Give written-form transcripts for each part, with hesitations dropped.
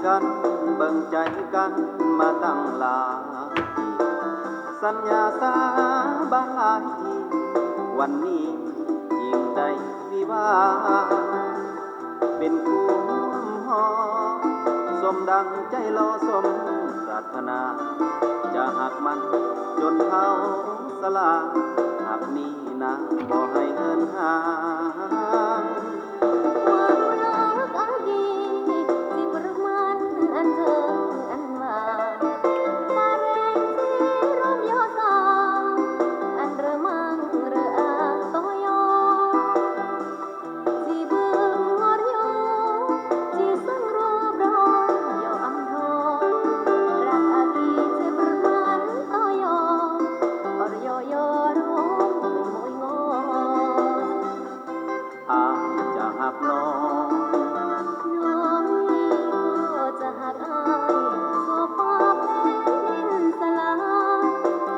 กันเบิ่งใจกันมาตั้งหลายสัญญาสาบานหลายทีวันนี้จริงได้วิวาเป็นคู่หอสมดังใจรอสมปรารถนาจะหักมันจนเท่าสลาหักนี้นะบ่ให้เงินห่าง อาจจะหักน้องน้องนี้ก็จะหักอายสัวฟ้าแผ่นดินสลาย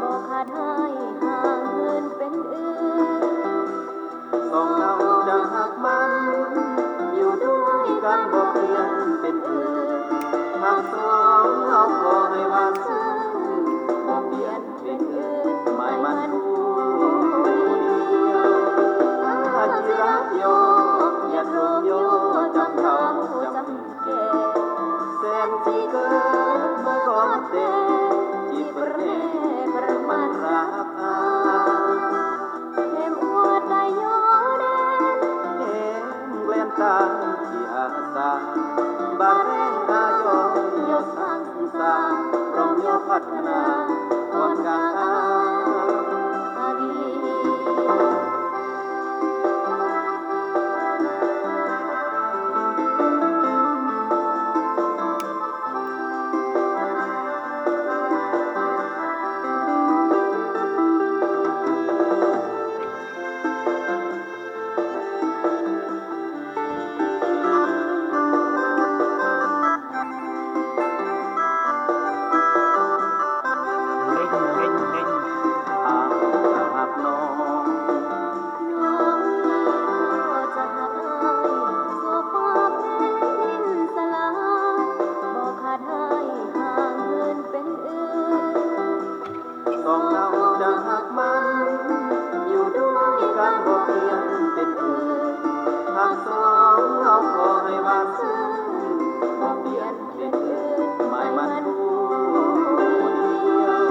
บอกขาดให้ห่างเหินเป็นอื่นสองเราจะหักมันอยู่ด้วยกันบ่เปลี่ยนเป็นอื่นทางสองเราก็ให้วางซึ้งบ่เปลี่ยนเป็นอื่นหมายมันคู่เดียวอาจิรักโยอย่าโรมโยจำเขาจำแก่แสนที่เกิดมาก่อนเต็จีบเร่ประมาณรักอาเทมอวดได้ยอเดนเห็นเล่นตาที่อาสาบาเร่งอายอยศทางศึกษารอมโยพัฒนาก่อนกลางอาดีสองเราจะหักมันอยู่ด้วยกันบ่เปลี่ยนเป็นอื่นทางสองเราก็ให้วางซึ้งบ่เปลี่ยนเป็นอื่นหมายมันคู่เดียว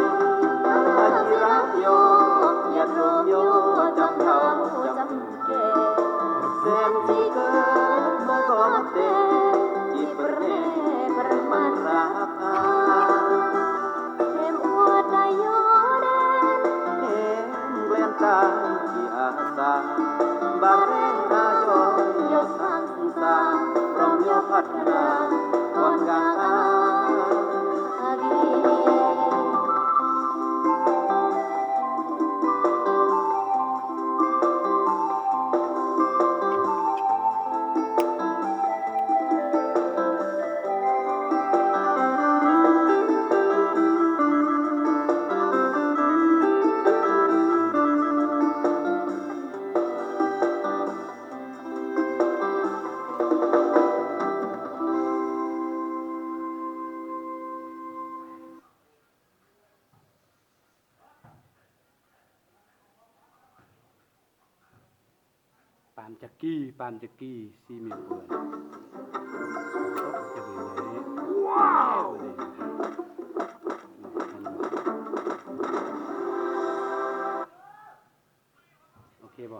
อาจิรักโยอย่าโรมโยจำเขาจำแก่แสนที่เกิดมาก่อนเต็จีบเร่ประมาณรักอาตาที่อาสาบาเร่งอายอยศทางศึกษารอมโยพัฒนาก่อนกลางอาดีปานจักกี้ซีมีเพื่อนจะเป็นไงว้าวโอเคบ่